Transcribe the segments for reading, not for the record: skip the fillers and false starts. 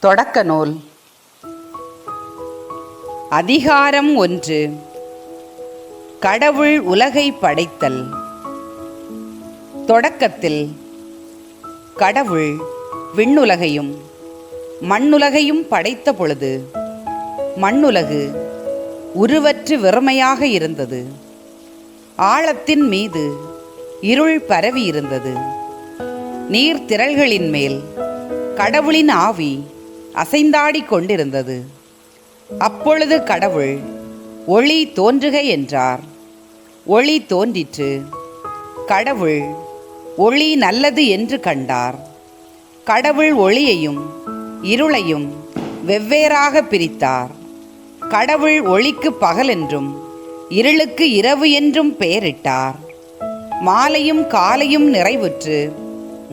தொடக்க நூல் அதிகாரம் 1. கடவுள் உலகை படைத்தல். தொடக்கத்தில் கடவுள் விண்ணுலகையும் மண்ணுலகையும் படைத்த பொழுது மண்ணுலகு உருவற்று வெறுமையாக இருந்தது. ஆழத்தின் மீது இருள் பரவி இருந்தது. நீர்த்திரள்களின் மேல் கடவுளின் ஆவி அசைந்தாடிக் கொண்டிருந்தது. அப்பொழுது கடவுள் ஒளி தோன்றுக என்றார். ஒளி தோன்றிற்று. கடவுள் ஒளி நல்லது என்று கண்டார். கடவுள் ஒளியையும் இருளையும் வெவ்வேறாக பிரித்தார். கடவுள் ஒளிக்கு பகல் என்றும் இருளுக்கு இரவு என்றும் பெயரிட்டார். மாலையும் காலையும் நிறைவுற்று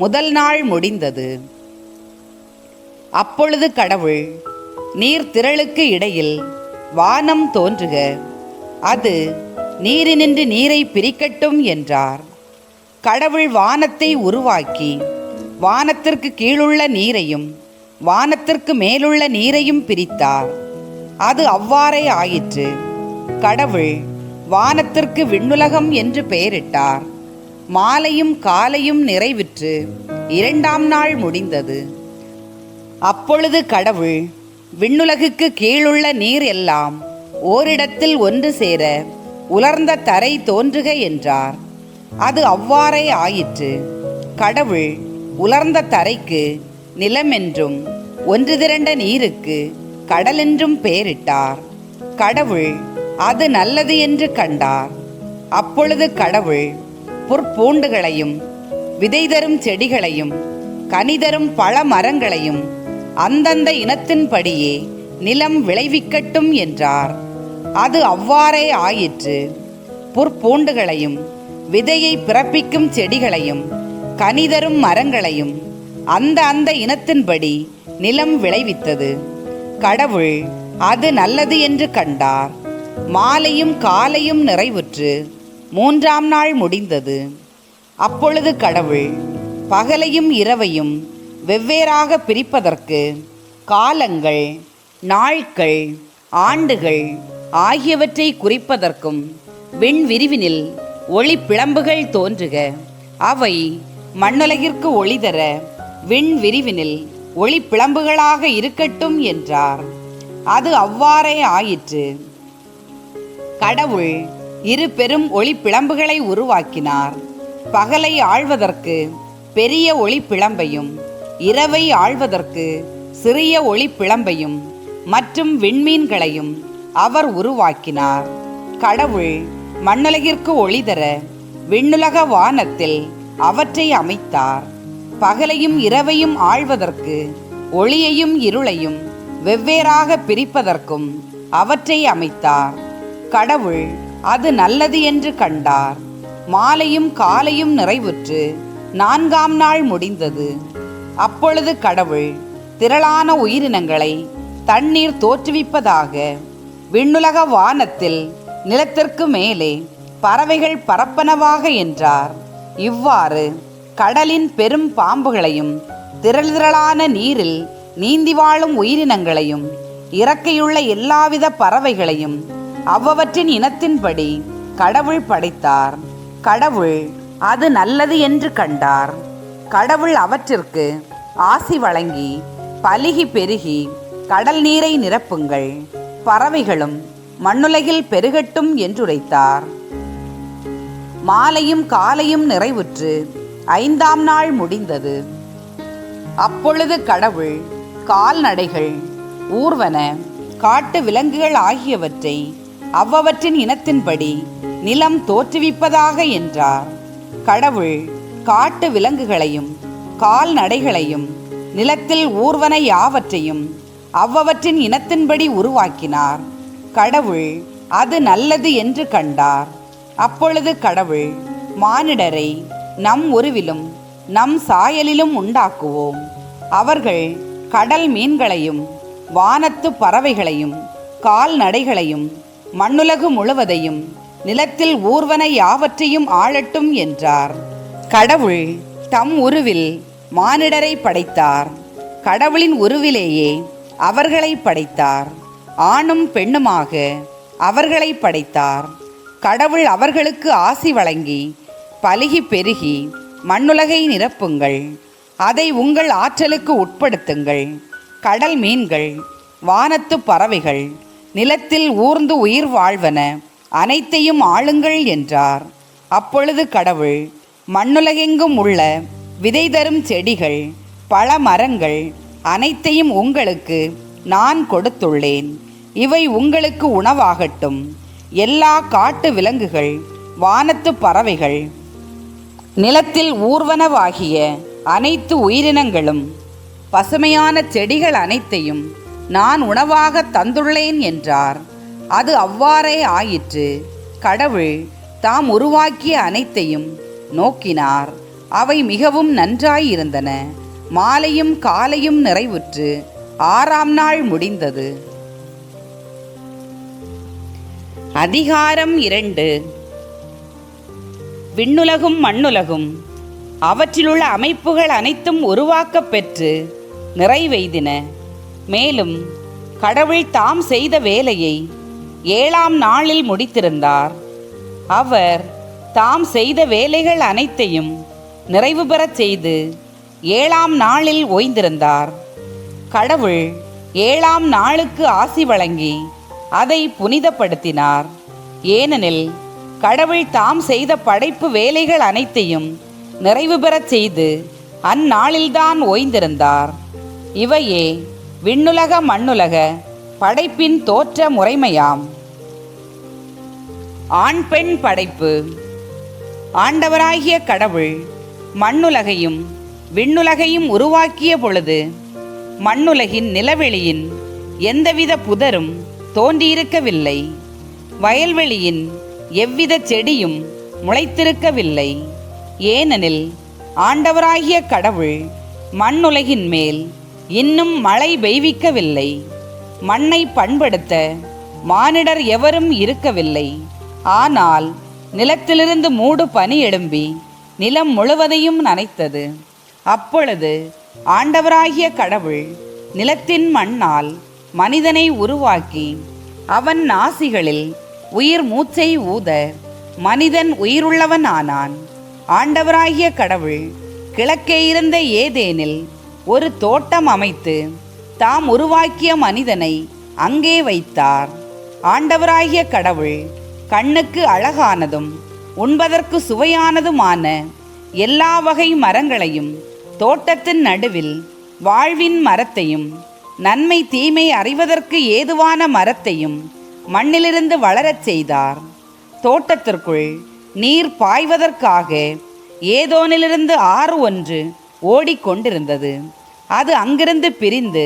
முதல் நாள் முடிந்தது. அப்பொழுது கடவுள் நீர்த்திரளுக்கு இடையில் வானம் தோன்றுக, அது நீரினின்று நீரை பிரிக்கட்டும் என்றார். கடவுள் வானத்தை உருவாக்கி வானத்திற்கு கீழுள்ள நீரையும் வானத்திற்கு மேலுள்ள நீரையும் பிரித்தார். அது அவ்வாறே ஆயிற்று. கடவுள் வானத்திற்கு விண்ணுலகம் என்று பெயரிட்டார். மாலையும் காலையும் நிறைவுற்று இரண்டாம் நாள் முடிந்தது. அப்பொழுது கடவுள் விண்ணுலகுக்கு கீழுள்ள நீர் எல்லாம் ஓரிடத்தில் ஒன்று சேர உலர்ந்த தரை தோன்றுக என்றார். அது அவ்வாறே ஆயிற்று. கடவுள் உலர்ந்த தரைக்கு நிலம் என்றும் ஒன்று திரண்ட நீருக்கு கடல் என்றும் பெயரிட்டார். கடவுள் அது நல்லது என்று கண்டார். அப்பொழுது கடவுள் புற்பூண்டுகளையும் விதை தரும் செடிகளையும் கனிதரும் பழ மரங்களையும் அந்தந்த இனத்தின்படியே நிலம் விளைவிக்கட்டும் என்றார். அது அவ்வாறே ஆயிற்று. புற்பூண்டுகளையும் விதையை பிறப்பிக்கும் செடிகளையும் கனிதரும் மரங்களையும் அந்த இனத்தின்படி நிலம் விளைவித்தது. கடவுள் அது நல்லது என்று கண்டார். மாலையும் காலையும் நிறைவுற்று மூன்றாம் நாள் முடிந்தது. அப்பொழுது கடவுள் பகலையும் இரவையும் வெவ்வேறாக பிரிப்பதற்கு காலங்கள், நாட்கள், ஆண்டுகள் ஆகியவற்றை குறிப்பதற்கும் விண்விரிவினில் ஒளி பிளம்புகள் தோன்றுக, அவை மண்ணுலகிற்கு ஒளி தர விண்விரிவினில் ஒளி பிளம்புகளாக இருக்கட்டும் என்றார். அது அவ்வாறே ஆயிற்று. கடவுள் இரு பெரும் ஒளி பிளம்புகளை உருவாக்கினார். பகலை ஆள்வதற்கு பெரிய ஒளி பிளம்பையும் இரவை ஆள்வதற்கு சிறிய ஒளி பிளம்பையும் மற்றும் விண்மீன்களையும் அவர் உருவாக்கினார். கடவுள் மண்ணுலகிற்கு ஒளி தர விண்ணுலக வானத்தில் அவற்றை அமைத்தார். பகலையும் இரவையும் ஆள்வதற்கு ஒளியையும் இருளையும் வெவ்வேறாக பிரிப்பதற்கும் அவற்றை அமைத்தார். கடவுள் அது நல்லது என்று கண்டார். மாலையும் காலையும் நிறைவுற்று நான்காம் நாள் முடிந்தது. அப்பொழுது கடவுள் திரளான உயிரினங்களை தண்ணீர் தோற்றுவிப்பதாக விண்ணுலக வானத்தில் நிலத்திற்கு மேலே பறவைகள் பறப்பனவாக என்றார். இவ்வாறு கடலின் பெரும் பாம்புகளையும் திரளான நீரில் நீந்தி வாழும் உயிரினங்களையும் இறக்கையுள்ள எல்லாவித பறவைகளையும் அவ்வவற்றின் இனத்தின்படி கடவுள் படைத்தார். கடவுள் அது நல்லது என்று கண்டார். கடவுள் அவற்றிற்கு ஆசி வழங்கி பலுகி பெருகி கடல் நீரை நிரப்புங்கள், பறவைகளும் மண்ணுலகில் பெருகட்டும் என்றுரைத்தார். மாலையும் காலையும் நிறைவுற்று ஐந்தாம் நாள் முடிந்தது. அப்பொழுது கடவுள் கால்நடைகள், ஊர்வன, காட்டு விலங்குகள் ஆகியவற்றை அவ்வவற்றின் இனத்தின்படி நிலம் தோற்றுவிப்பதாக என்றார். கடவுள் காட்டு விலங்குகளையும் கால்நடைகளையும் நிலத்தில் ஊர்வன யாவற்றையும் அவ்வவற்றின் இனத்தின்படி உருவாக்கினார். கடவுள் அது நல்லது என்று கண்டார். அப்பொழுது கடவுள் மானிடரை நம் உருவிலும் நம் சாயலிலும் உண்டாக்குவோம். அவர்கள் கடல் மீன்களையும் வானத்து பறவைகளையும் கால்நடைகளையும் மண்ணுலகு முழுவதையும் நிலத்தில் ஊர்வன யாவற்றையும் ஆளட்டும் என்றார். கடவுள் தம் உருவில் மானிடரை படைத்தார். கடவுளின் உருவிலேயே அவர்களை படைத்தார். ஆணும் பெண்ணுமாக அவர்களை படைத்தார். கடவுள் அவர்களுக்கு ஆசி வழங்கி, பலுகி பெருகி மண்ணுலகை நிரப்புங்கள், அதை உங்கள் ஆற்றலுக்கு உட்படுத்துங்கள். கடல் மீன்கள், வானத்து பறவைகள், நிலத்தில் ஊர்ந்து உயிர் வாழ்வன அனைத்தையும் ஆளுங்கள் என்றார். அப்பொழுது கடவுள் மண்ணுலகெங்கும் உள்ள விதை தரும் செடிகள், பல மரங்கள் அனைத்தையும் உங்களுக்கு நான் கொடுத்துள்ளேன். இவை உங்களுக்கு உணவாகட்டும். எல்லா காட்டு விலங்குகள், வானத்து பறவைகள், நிலத்தில் ஊர்வனவாகிய அனைத்து உயிரினங்களும், பசுமையான செடிகள் அனைத்தையும் நான் உணவாக தந்துள்ளேன் என்றார். அது அவ்வாறே ஆயிற்று. கடவுள் தாம் உருவாக்கிய அனைத்தையும் நோக்கினார். அவை மிகவும் நன்றாயிருந்தன. மாலையும் காலையும் நிறைவுற்று 6ஆம் நாள் முடிந்தது. அதிகாரம் 2. விண்ணுலகும் மண்ணுலகும் அவற்றிலுள்ள அமைப்புகள் அனைத்தும் உருவாக்கப் பெற்று நிறைவெய்தின. மேலும் கடவுள் தாம் செய்த வேலையை 7ஆம் நாளில் முடித்திருந்தார். அவர் தாம் செய்த வேலைகள் அனைத்தையும் நிறைவு பெறச் செய்து 7ஆம் நாளில் ஓய்ந்திருந்தார். கடவுள் 7ஆம் நாளுக்கு ஆசி வழங்கி அதை புனிதப்படுத்தினார். ஏனெனில் கடவுள் தாம் செய்த படைப்பு வேலைகள் அனைத்தையும் நிறைவு பெறச் செய்து அந்நாளில்தான் ஓய்ந்திருந்தார். இவையே விண்ணுலக மண்ணுலக படைப்பின் தோற்ற முறைமையாம். ஆண் பெண் படைப்பு. ஆண்டவராகிய கடவுள் மண்ணுலகையும் விண்ணுலகையும் உருவாக்கிய பொழுது மண்ணுலகின் நிலவெளியின் எந்தவித புதரும் தோன்றியிருக்கவில்லை. வயல்வெளியின் எவ்வித செடியும் முளைத்திருக்கவில்லை. ஏனெனில் ஆண்டவராகிய கடவுள் மண்ணுலகின் மேல் இன்னும் மழை பெய்விக்கவில்லை. மண்ணை பண்படுத்த மானிடர் எவரும் இருக்கவில்லை. ஆனால் நிலத்திலிருந்து மூடு பனி எழும்பி நிலம் முழுவதையும் நனைத்தது. அப்பொழுது ஆண்டவராகிய கடவுள் நிலத்தின் மண்ணால் மனிதனை உருவாக்கி அவன் நாசிகளில் உயிர் மூச்சை ஊத மனிதன் உயிருள்ளவன் ஆனான். ஆண்டவராகிய கடவுள் கிழக்கே இருந்த ஏதேனில் ஒரு தோட்டம் அமைத்து தாம் உருவாக்கிய மனிதனை அங்கே வைத்தார். ஆண்டவராகிய கடவுள் கண்ணுக்கு அழகானதும் உண்பதற்கு சுவையானதுமான எல்லா வகை மரங்களையும், தோட்டத்தின் நடுவில் வாழ்வின் மரத்தையும், நன்மை தீமை அறிவதற்கு ஏதுவான மரத்தையும் மண்ணிலிருந்து வளரச் செய்தார். தோட்டத்திற்குள் நீர் பாய்வதற்காக ஏதோனிலிருந்து ஆறு ஒன்று ஓடிக்கொண்டிருந்தது. அது அங்கிருந்து பிரிந்து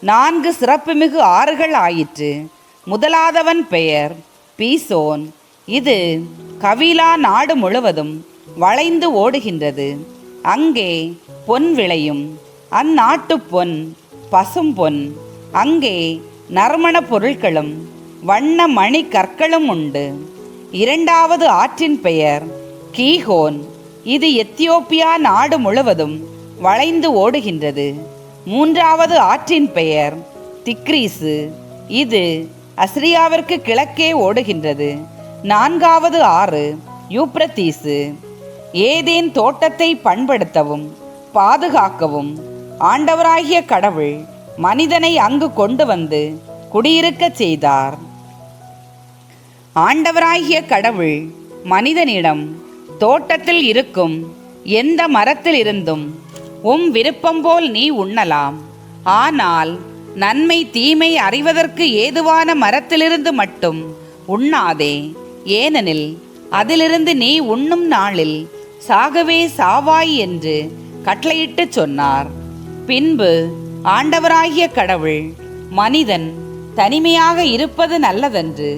4 சிறப்புமிகு ஆறுகள் ஆயிற்று. முதலாதவன் பெயர் பீசோன். இது கவிலா நாடு முழுவதும் வளைந்து ஓடுகின்றது. அங்கே பொன் விளையும். அந்நாட்டு பொன் பசும் பொன். அங்கே நறுமண பொருட்களும் வண்ண மணி கற்களும் உண்டு. இரண்டாவது ஆற்றின் பெயர் கீகோன். இது எத்தியோப்பியா நாடு முழுவதும் வளைந்து ஓடுகின்றது. மூன்றாவது ஆற்றின் பெயர் திக்ரீசு. இது அசிரியாவிற்கு கிழக்கே ஓடுகின்றது. நான்காவது ஆறு யூப்ரத்தீசு. ஏதேன் தோட்டத்தை பண்படுத்தவும் பாதுகாக்கவும் ஆண்டவராகிய கடவுள் மனிதனை அங்கு கொண்டு வந்து குடியிருக்கச் செய்தார். ஆண்டவராகிய கடவுள் மனிதனிடம், தோட்டத்தில் இருக்கும் எந்த மரத்தில் இருந்தும் விருப்பம் போல் நீ உண்ணலாம். ஆனால் நன்மை தீமை அறிவதற்கு ஏதுவான மரத்திலிருந்து மட்டும் உண்ணாதே. ஏனெனில் அதிலிருந்து நீ உண்ணும் நாளில் சாகவே சாவாய் என்று கட்டளையிட்டு சொன்னார். பின்பு ஆண்டவராகிய கடவுள், மனிதன் தனிமையாக இருப்பது நல்லதென்று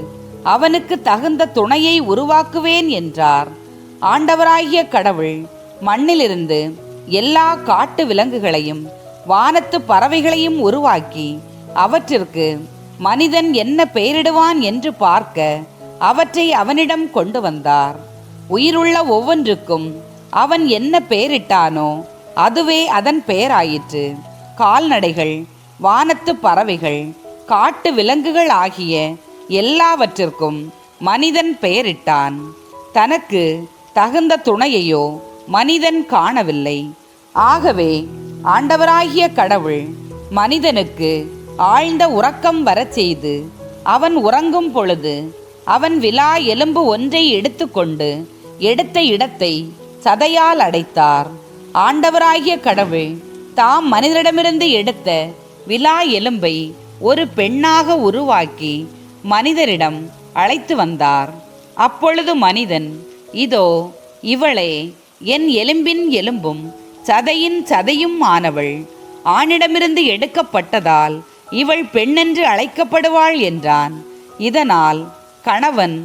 அவனுக்கு தகுந்த துணையை உருவாக்குவேன் என்றார். ஆண்டவராகிய கடவுள் மண்ணிலிருந்து எல்லா காட்டு விலங்குகளையும் வானத்து பறவைகளையும் உருவாக்கி அவற்றிற்கு மனிதன் என்ன பெயரிடுவான் என்று பார்க்க அவற்றை அவனிடம் கொண்டு வந்தார். உயிருள்ள ஒவ்வொன்றுக்கும் அவன் என்ன பெயரிட்டானோ அதுவே அதன் பெயராயிற்று. கால்நடைகள், வானத்து பறவைகள், காட்டு விலங்குகள் ஆகிய எல்லாவற்றிற்கும் மனிதன் பெயரிட்டான். தனக்கு தகுந்த துணையையோ மனிதன் காணவில்லை. ஆகவே ஆண்டவராகிய கடவுள் மனிதனுக்கு ஆழ்ந்த உறக்கம் வரச் செய்து, அவன் உறங்கும் பொழுது அவன் விலா எலும்பு ஒன்றை எடுத்துக்கொண்டு எடுத்த இடத்தை சதையால் அடைத்தார். ஆண்டவராகிய கடவுள் தாம் மனிதனிடமிருந்து எடுத்த விலா எலும்பை ஒரு பெண்ணாக உருவாக்கி மனிதரிடம் அழைத்து வந்தார். அப்பொழுது மனிதன், இதோ இவளே என் எலும்பின் எலும்பும் சதையின் சதையும் ஆனவள், ஆணிடமிருந்து எடுக்கப்பட்டதால் இவள் பெண்ணென்று அழைக்கப்படுவாள் என்றான். இதனால் கணவன்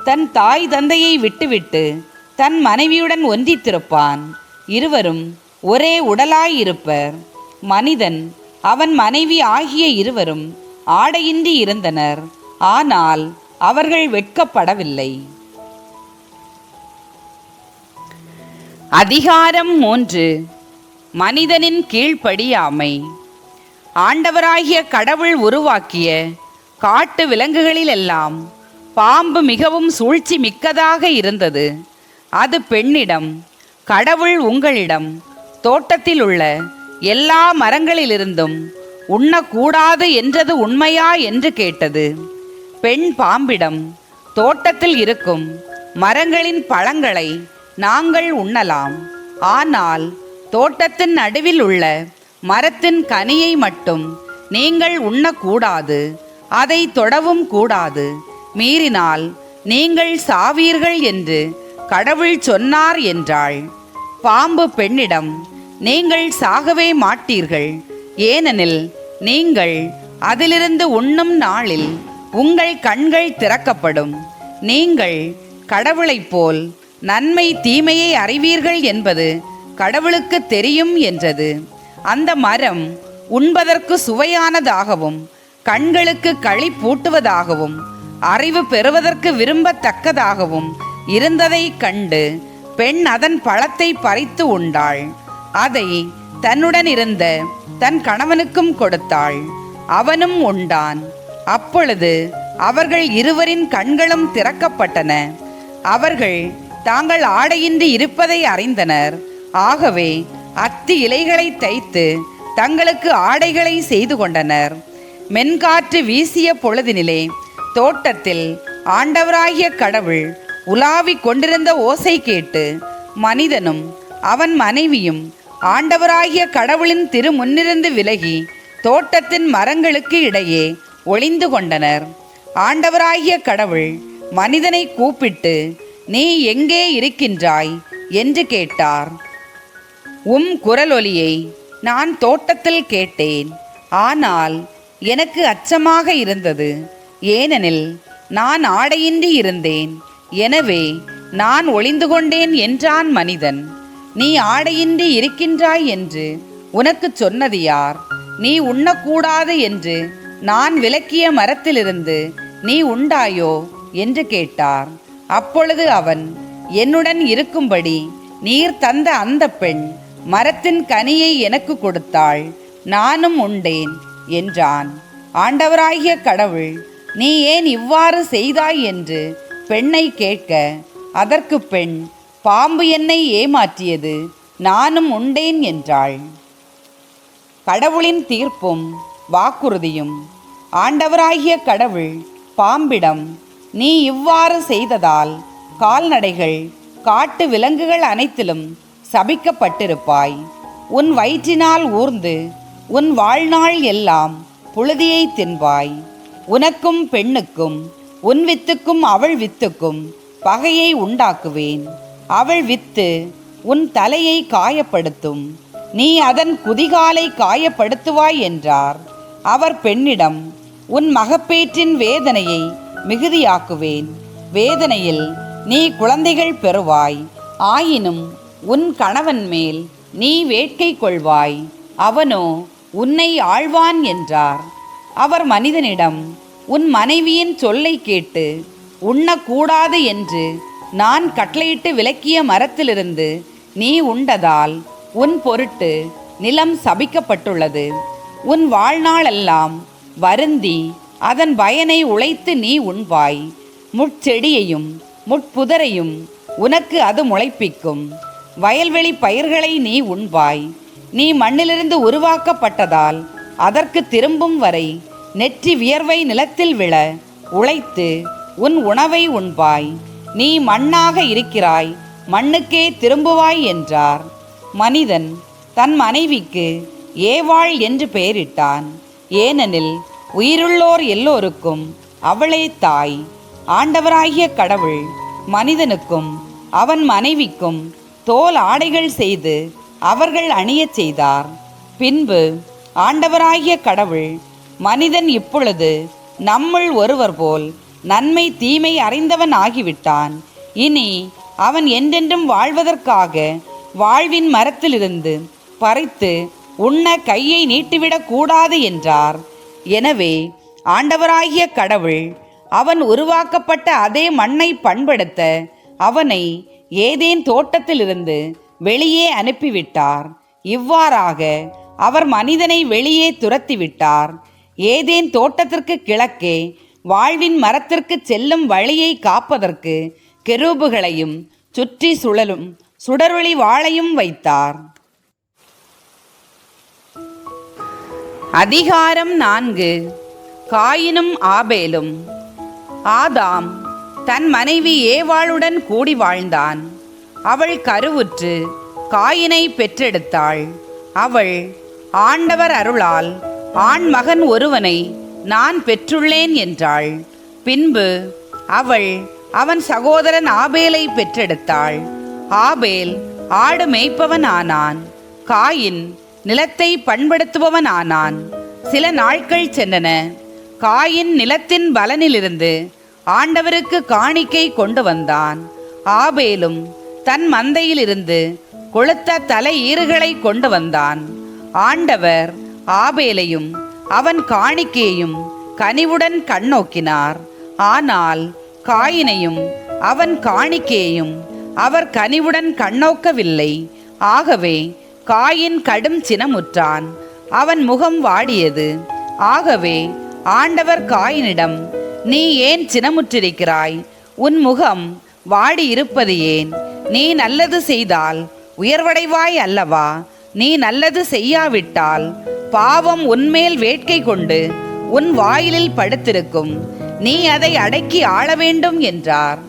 தன் தாய் தந்தையை விட்டுவிட்டு தன் மனைவியுடன் ஒன்றித்திருப்பான். இருவரும் ஒரே உடலாயிருப்பர். மனிதன் அவன் மனைவி ஆகிய இருவரும் ஆடையின்றி இருந்தனர். ஆனால் அவர்கள் வெட்கப்படவில்லை. அதிகாரம் 3. மனிதனின் கீழ்ப்படியாமை. ஆண்டவராகிய கடவுள் உருவாக்கிய காட்டு விலங்குகளிலெல்லாம் பாம்பு மிகவும் சூழ்ச்சி மிக்கதாக இருந்தது. அது பெண்ணிடம், கடவுள் உங்களிடம் தோட்டத்தில் உள்ள எல்லா மரங்களிலிருந்தும் உண்ணக்கூடாது என்றது உண்மையா என்று கேட்டது. பெண் பாம்பிடம், தோட்டத்தில் இருக்கும் மரங்களின் பழங்களை நாங்கள் உண்ணலாம், ஆனால் தோட்டத்தின் நடுவில் உள்ள மரத்தின் கனியை மட்டும் நீங்கள் உண்ணக்கூடாது, அதை தொடவும் கூடாது, மீறினால் நீங்கள் சாவீர்கள் என்று கடவுள் சொன்னார் என்றாள். பாம்பு பெண்ணிடம், நீங்கள் சாகவே மாட்டீர்கள், ஏனெனில் நீங்கள் அதிலிருந்து உண்ணும் நாளில் உங்கள் கண்கள் திறக்கப்படும், நீங்கள் கடவுளைப் போல் நன்மை தீமையை அறிவீர்கள் என்பது கடவுளுக்கு தெரியும் என்றது. அந்த மரம் உண்பதற்கு சுவையானதாகவும் கண்களுக்கு களிப்பூட்டுவதாகவும் அறிவு பெறுவதற்கு விரும்பத்தக்கதாகவும் இருந்ததை கண்டு பெண் அதன் பழத்தை பறித்து உண்டாள். அதை தன்னுடன் இருந்த தன் கணவனுக்கும் கொடுத்தாள். அவனும் உண்டான். அப்பொழுது அவர்கள் இருவரின் கண்களும் திறக்கப்பட்டன. அவர்கள் தாங்கள் ஆடையின்றி இருப்பதை அறிந்தனர். ஆகவே அத்தி இலைகளை தைத்து தங்களுக்கு ஆடைகளை செய்து கொண்டனர். மென்காற்று வீசிய பொழுதினிலே தோட்டத்தில் ஆண்டவராகிய கடவுள் உலாவிக் கொண்டிருந்த ஓசை கேட்டு மனிதனும் அவன் மனைவியும் ஆண்டவராகிய கடவுளின் திருமுன்னிருந்து விலகி தோட்டத்தின் மரங்களுக்கு இடையே ஒளிந்து கொண்டனர். ஆண்டவராகிய கடவுள் மனிதனை கூப்பிட்டு, நீ எங்கே இருக்கின்றாய் என்று கேட்டார். குரலொலியை நான் தோட்டத்தில் கேட்டேன், ஆனால் எனக்கு அச்சமாக இருந்தது, ஏனெனில் நான் ஆடையின்றி இருந்தேன், எனவே நான் ஒளிந்து கொண்டேன் என்றான் மனிதன். நீ ஆடையின்றி இருக்கின்றாய் என்று உனக்கு சொன்னது யார்? நீ உண்ணக்கூடாது என்று நான் விலக்கிய மரத்திலிருந்து நீ உண்டாயோ என்று கேட்டார். அப்பொழுது அவன், என்னுடன் இருக்கும்படி நீர் தந்த அந்த பெண் மரத்தின் கனியை எனக்கு கொடுத்தாள், நானும் உண்டேன் என்றான். ஆண்டவராகிய கடவுள், நீ ஏன் இவ்வாறு செய்தாய் என்று பெண்ணை கேட்க, அதற்கு பெண், பாம்பு என்னை ஏமாற்றியது, நானும் உண்டேன் என்றாள். கடவுளின் தீர்ப்பும் வாக்குறுதியும். ஆண்டவராகிய கடவுள் பாம்பிடம், நீ இவ்வாறு செய்ததால் கால்நடைகள், காட்டு விலங்குகள் அனைத்திலும் சபிக்கப்பட்டிருப்பாய். உன் வயிற்றினால் ஊர்ந்து உன் வாழ்நாள் எல்லாம் புழுதியை தின்பாய். உனக்கும் பெண்ணுக்கும் உன் வித்துக்கும் அவள் வித்துக்கும் பகையை உண்டாக்குவேன். அவள் வித்து உன் தலையை காயப்படுத்தும், நீ அதன் குதிகாலை காயப்படுத்துவாய் என்றார். அவர் பெண்ணிடம், உன் மகப்பேற்றின் வேதனையை மிகுதியாக்குவேன், வேதனையில் நீ குழந்தைகள் பெறுவாய். ஆயினும் உன் கணவன் மேல் நீ வேட்கை கொள்வாய், அவனோ உன்னை ஆழ்வான் என்றார். அவர் மனிதனிடம், உன் மனைவியின் சொல்லை கேட்டு உண்ணக்கூடாது என்று நான் கட்டளையிட்டு விலக்கிய மரத்திலிருந்து நீ உண்டதால் உன் பொருட்டு நிலம் சபிக்கப்பட்டுள்ளது. உன் வாழ்நாளெல்லாம் வருந்தி அதன் பயனை உழைத்து நீ உண்பாய். முட்செடியையும் முட்புதரையும் உனக்கு அது முளைப்பிக்கும். வயல்வெளி பயிர்களை நீ உண்பாய். நீ மண்ணிலிருந்து உருவாக்கப்பட்டதால் அதற்கு திரும்பும் வரை நெற்றி வியர்வை நிலத்தில் விழ உழைத்து உன் உணவை உண்பாய். நீ மண்ணாக இருக்கிறாய், மண்ணுக்கே திரும்புவாய் என்றார். மனிதன் தன் மனைவிக்கு ஏவாள் என்று பெயரிட்டான். ஏனெனில் உயிருள்ளோர் எல்லோருக்கும் அவளே தாய். ஆண்டவராகிய கடவுள் மனிதனுக்கும் அவன் மனைவிக்கும் தோல் ஆடைகள் செய்து அவர்கள் அணியச் செய்தார். பின்பு ஆண்டவராகிய கடவுள், மனிதன் இப்பொழுது நம்முள் ஒருவர் போல் நன்மை தீமை அறிந்தவன் ஆகிவிட்டான். இனி அவன் என்றென்றும் வாழ்வதற்காக வாழ்வின் மரத்திலிருந்து பறித்து உண்ண கையை நீட்டிவிடக் கூடாது என்றார். எனவே ஆண்டவராகிய கடவுள் அவன் உருவாக்கப்பட்ட அதே மண்ணை பண்படுத்த அவனை ஏதேன் தோட்டத்திலிருந்து வெளியே அனுப்பிவிட்டார். இவ்வாறாக அவர் மனிதனை வெளியே துரத்திவிட்டார். ஏதேன் தோட்டத்திற்கு கிழக்கே வாழ்வின் மரத்திற்கு செல்லும் வழியை காப்பதற்கு கெரூபுகளையும் சுற்றி சுழலும் சுடரொளி வாளையும் வைத்தார். அதிகாரம் 4. காயினும் ஆபேலும். ஆதாம் தன் மனைவி ஏவாளுடன் கூடி வாழ்ந்தான். அவள் கருவுற்று காயினை பெற்றெடுத்தாள். அவள், ஆண்டவர் அருளால் ஆண் மகன் ஒருவனை நான் பெற்றுள்ளேன் என்றாள். பின்பு அவள் அவன் சகோதரன் ஆபேலை பெற்றெடுத்தாள். ஆபேல் ஆடு மேய்ப்பவன் ஆனான். காயின் நிலத்தை பண்படுத்துபவன் ஆனான். சில நாட்கள் சென்றன. காயின் நிலத்தின் பலனிலிருந்து ஆண்டவருக்கு காணிக்கை கொண்டு வந்தான். ஆபேலும் தன் மந்தையிலிருந்து கொழுத்த தலை ஈறுகளை கொண்டு வந்தான். ஆண்டவர் ஆபேலையும் அவன் காணிக்கையையும் கனிவுடன் கண்ணோக்கினார். ஆனால் காயினையும் அவன் காணிக்கையையும் அவர் கனிவுடன் கண்ணோக்கவில்லை. ஆகவே காயின் கடும் சினமுற்றான். அவன் முகம் வாடியது. ஆகவே ஆண்டவர் காயினிடம், நீ ஏன் சினமுற்றிருக்கிறாய்? உன் முகம் வாடியிருப்பது ஏன்? நீ நல்லது செய்தால் உயர்வடைவாய் அல்லவா? நீ நல்லது செய்யாவிட்டால் பாவம் உன்மேல் வேட்கை கொண்டு உன் வாயிலில் படுத்திருக்கும். நீ அதை அடக்கி ஆள வேண்டும் என்றார்.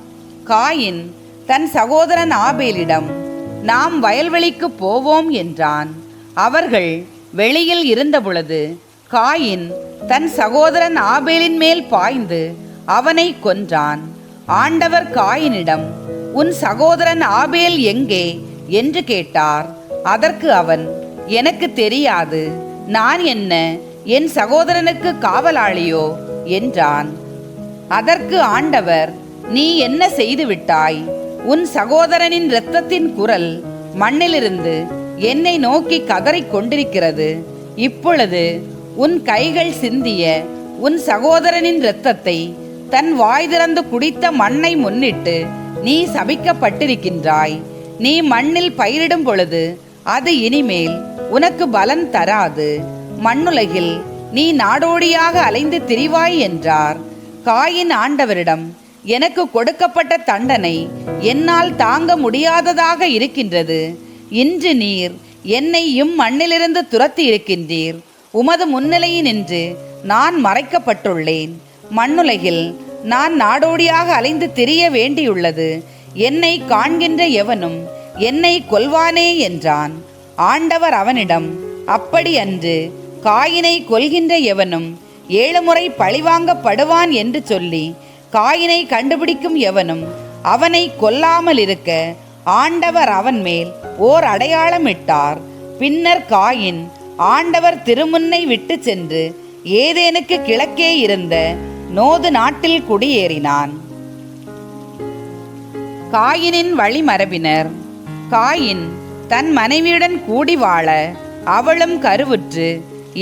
காயின் தன் சகோதரன் ஆபேலிடம், நாம் வயல்வெளிக்கு போவோம் என்றான். அவர்கள் வெளியில் இருந்தபொழுது காயின் தன் சகோதரன் ஆபேலின் மேல் பாய்ந்து அவனை கொன்றான். ஆண்டவர் காயினிடம், உன் சகோதரன் ஆபேல் எங்கே என்று கேட்டார். அதற்கு அவன், எனக்கு தெரியாது, நான் என்ன என் சகோதரனுக்கு காவலாளியோ என்றான். அதற்கு ஆண்டவர், நீ என்ன செய்து விட்டாய்? உன் சகோதரனின் இரத்தத்தின் குரல் மண்ணிலிருந்து என்னை நோக்கி கதறிக் கொண்டிருக்கிறது. இப்பொழுது உன் கைகள் சிந்திய உன் சகோதரனின் இரத்தத்தை தன் வாய் திறந்து குடித்த மண்ணை முன்னிட்டு நீ சபிக்கப்பட்டிருக்கின்றாய். நீ மண்ணில் பயிரிடும் பொழுது அது இனிமேல் உனக்கு பலன் தராது. மண்ணுலகில் நீ நாடோடியாக அலைந்து திரிவாய் என்றார். காயின் ஆண்டவரிடம், எனக்கு கொடுக்கப்பட்ட தண்டனை என்னால் தாங்க முடியாததாக இருக்கின்றது. இன்று நீர் என்னை இம்மண்ணிலிருந்து துரத்தி இருக்கின்றீர். உமது முன்னிலையினின்று நான் மறைக்கப்பட்டுள்ளேன். மண்ணுலகில் நான் நாடோடியாக அலைந்து திரிய வேண்டியுள்ளது. என்னை காண்கின்ற எவனும் என்னை கொல்வானே என்றான். ஆண்டவர் அவனிடம், அப்படி அன்று, காயினை கொல்கின்ற எவனும் 7 முறை பழிவாங்கப்படுவான் என்று சொல்லி, காயினை கண்டுபிடிக்கும் எவனும் அவனை கொல்லாமல் இருக்க ஆண்டவர் அவன் மேல் ஓர் அடையாளமிட்டார். பின்னர் காயின் ஆண்டவர் திருமுன்னை விட்டு சென்று ஏதேனுக்கு கிழக்கே இருந்த நோது நாட்டில் குடியேறினான். காயினின் வழிமரபினர். காயின் தன் மனைவியுடன் கூடி வாழ அவளும் கருவுற்று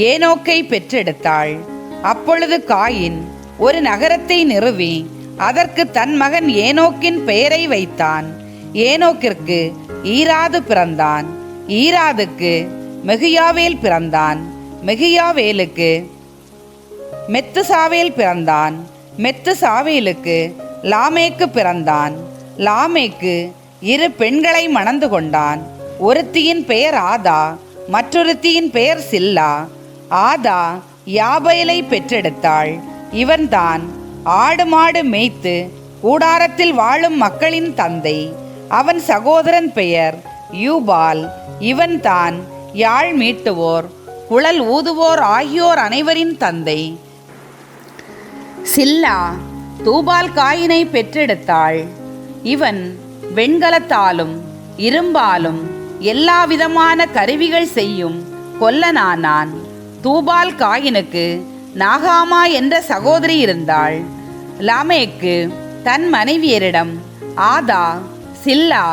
ஏனோக்கை பெற்றெடுத்தாள். அப்பொழுது காயின் ஒரு நகரத்தை நிறுவி அதற்கு தன் மகன் ஏனோக்கின் பெயரை வைத்தான். ஏனோக்கிற்கு ஈராது பிறந்தான். ஈராதுக்கு மெகுயாவேல் பிறந்தான். மெகியாவேலுக்கு மெத்துசாவேல் பிறந்தான். மெத்துசாவேலுக்கு லாமேக்கு பிறந்தான். லாமேக்கு 2 பெண்களை மணந்து கொண்டான். ஒருத்தியின் பெயர் ஆதா, மற்றொருத்தியின் பெயர் சில்லா. ஆதா யாபேலை பெற்றெடுத்தாள். இவன்தான் ஆடு மாடு மேய்த்து கூடாரத்தில் வாழும் மக்களின் தந்தை. அவன் சகோதரன் பெயர் யூபால். இவன்தான் யாழ் மீட்டுவோர், குழல் ஊதுவோர் ஆகியோர் அனைவரின் தந்தை. சில்லா தூபால் காயினை பெற்றெடுத்தாள். இவன் வெண்கலத்தாலும் இரும்பாலும் எல்லாவிதமான கருவிகள் செய்யும் கொல்லனானான். தூபால் காயினுக்கு நாகாமா என்ற சகோதரி இருந்தாள். லாமேக்கு தன் மனைவியரிடம், ஆதா, சில்லா,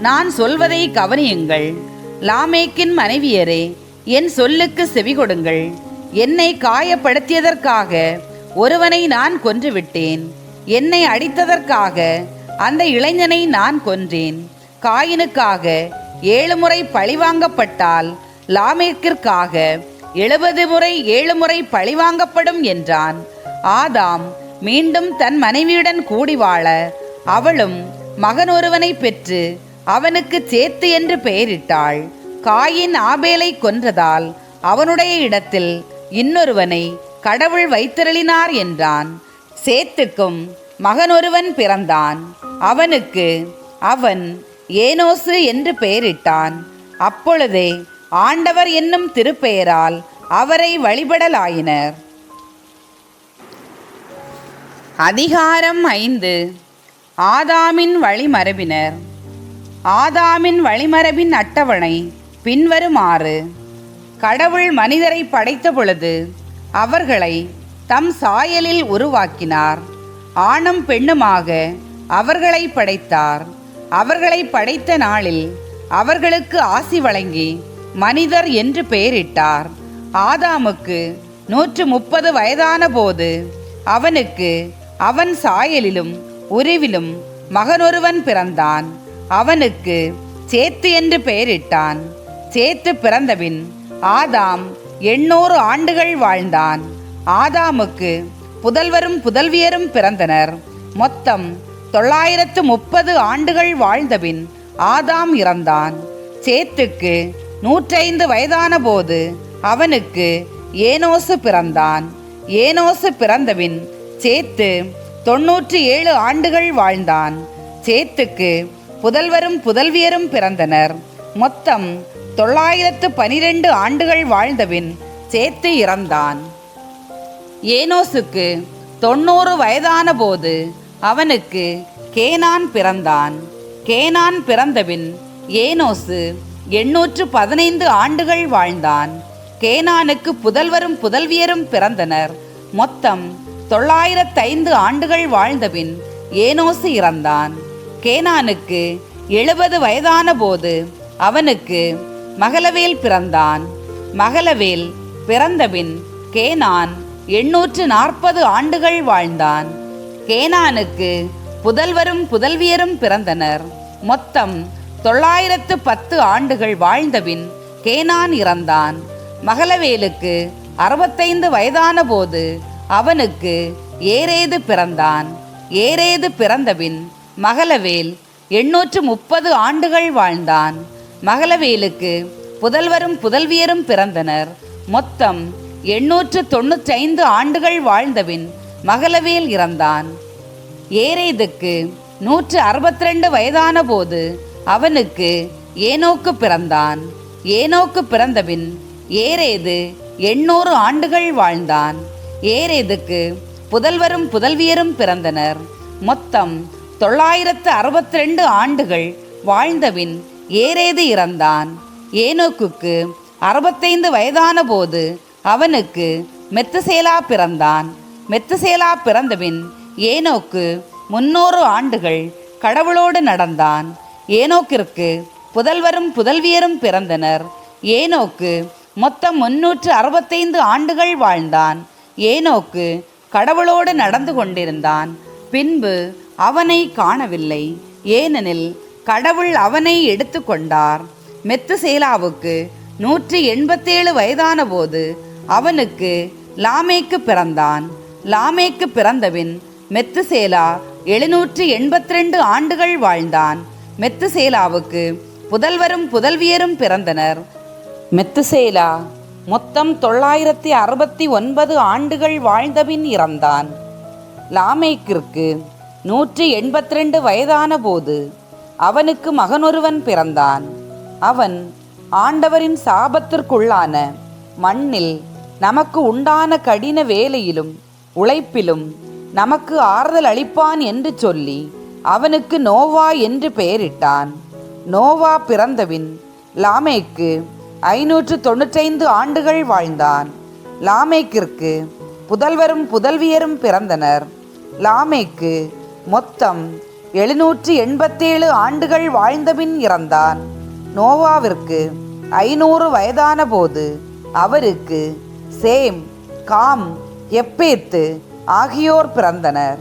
நான் சொல்வதை கவனியுங்கள். லாமேக்கின் மனைவியரே, என் சொல்லுக்கு செவிகொடுங்கள். என்னை காயப்படுத்தியதற்காக ஒருவனை நான் கொன்றுவிட்டேன். என்னை அடித்ததற்காக அந்த இளைஞனை நான் கொன்றேன். காயினுக்காக 7 முறை பழிவாங்கப்பட்டால் லாமேக்கிற்காக 70 முறை 7 முறை பழிவாங்கப்படும் என்றான். ஆதாம் மீண்டும் தன் மனைவியுடன் கூடி வாழ அவளும் மகன் ஒருவனை பெற்று அவனுக்கு சேத்து என்று பெயரிட்டாள். காயின் ஆபேலை கொன்றதால் அவனுடைய இடத்தில் இன்னொருவனை கடவுள் வைத்தருளினார் என்றான். சேத்துக்கும் மகன் ஒருவன் பிறந்தான். அவனுக்கு அவன் ஏனோசு என்று பெயரிட்டான். அப்பொழுதே ஆண்டவர் என்னும் திருப்பெயரால் அவரை வழிபடலாயினர். அதிகாரம் 5. ஆதாமின் வழிமரபினர். ஆதாமின் வழிமரபின் அட்டவணை பின்வருமாறு. கடவுள் மனிதரை படைத்த பொழுது அவர்களை தம் சாயலில் உருவாக்கினார். ஆணும் பெண்ணுமாக அவர்களை படைத்தார். அவர்களை படைத்த நாளில் அவர்களுக்கு ஆசி வழங்கி மனிதர் என்று பெயரிட்டார். ஆதாமுக்கு 130 வயதான போது அவனுக்கு அவன் சாயலிலும் உருவிலும் மகனொருவன் பிறந்தான். அவனுக்கு சேத்து என்று பெயரிட்டான். சேத்து பிறந்தபின் ஆதாம் 800 ஆண்டுகள் வாழ்ந்தான். ஆதாமுக்கு புதல்வரும் புதல்வியரும் பிறந்தனர். மொத்தம் 930 ஆண்டுகள் வாழ்ந்தபின் ஆதாம் இறந்தான். சேத்துக்கு 105 வயதான போது அவனுக்கு ஏனோசு பிறந்தான். ஏனோசு பிறந்தபின் சேத்து 97 ஆண்டுகள் வாழ்ந்தான். சேத்துக்கு புதல்வரும் புதல்வியரும் பிறந்தனர். மொத்தம் 912 ஆண்டுகள் வாழ்ந்தபின் சேத்து இறந்தான். ஏனோசுக்கு 90 வயதான போது அவனுக்கு கேனான் பிறந்தான். கேனான் பிறந்தபின் ஏனோசு 815 ஆண்டுகள் வாழ்ந்தான். கேனானுக்கு புதல்வரும் புதல்வியரும் பிறந்தனர். மொத்தம் 905 ஆண்டுகள் வாழ்ந்தபின் ஏனோசு இறந்தான். கேனானுக்கு 70 வயதான போது அவனுக்கு மகளவேல் பிறந்தான். மகளவேல் பிறந்தபின் கேனான் 840 ஆண்டுகள் வாழ்ந்தான். கேனானுக்கு புதல்வரும் புதல்வியரும் பிறந்தனர். மொத்தம் 910 ஆண்டுகள் வாழ்ந்தபின் கேனான் இறந்தான். மகளவேலுக்கு 65 வயதான போது அவனுக்கு ஏரேது பிறந்தான். ஏரேது பிறந்தபின் மகளவேல் 830 ஆண்டுகள் வாழ்ந்தான். மகளவேலுக்கு புதல்வரும் புதல்வியரும் பிறந்தனர். மொத்தம் 895 ஆண்டுகள் வாழ்ந்தபின் மகளவேல் இறந்தான். ஏரேதுக்கு 162 வயதான போது அவனுக்கு ஏனோக்கு பிறந்தான். ஏனோக்கு பிறந்தபின் ஏரேது 800 ஆண்டுகள் வாழ்ந்தான். ஏரேதுக்கு புதல்வரும் புதல்வியரும் பிறந்தனர். மொத்தம் 962 ஆண்டுகள் வாழ்ந்தபின் ஏரேது இறந்தான். ஏனோக்குக்கு 65 வயதான போது அவனுக்கு மெத்துசேலா பிறந்தான். மெத்துசேலா பிறந்தபின் ஏனோக்கு 300 ஆண்டுகள் கடவுளோடு நடந்தான். ஏனோக்கிற்கு புதல்வரும் புதல்வியரும் பிறந்தனர். ஏனோக்கு மொத்தம் 365 ஆண்டுகள் வாழ்ந்தான். ஏனோக்கு கடவுளோடு நடந்து கொண்டிருந்தான். பின்பு அவனை காணவில்லை, ஏனெனில் கடவுள் அவனை எடுத்து கொண்டார். மெத்துசேலாவுக்கு 187 வயதான போது அவனுக்கு லாமேக்கு பிறந்தான். லாமேக்கு பிறந்தபின் மெத்துசேலா 782 ஆண்டுகள் வாழ்ந்தான். மெத்துசேலாவுக்கு புதல்வரும் புதல்வியரும் பிறந்தனர். மெத்துசேலா மொத்தம் 969 ஆண்டுகள் வாழ்ந்தபின் இறந்தான். லாமேக்கிற்கு 182 வயதான போது அவனுக்கு மகனொருவன் பிறந்தான். அவன் ஆண்டவரின் சாபத்திற்குள்ளான மண்ணில் நமக்கு உண்டான கடின வேலையிலும் உழைப்பிலும் நமக்கு ஆறுதல் அளிப்பான் என்று சொல்லி அவனுக்கு நோவா என்று பெயரிட்டான். நோவா பிறந்தபின் லாமேக்கு 595 ஆண்டுகள் வாழ்ந்தான். லாமேக்கிற்கு புதல்வரும் புதல்வியரும் பிறந்தனர். லாமேக்கு மொத்தம் 787 ஆண்டுகள் வாழ்ந்தபின் இறந்தான். நோவாவிற்கு 500 வயதான போது அவருக்கு சேம், காம், எப்பேத்து ஆகியோர் பிறந்தனர்.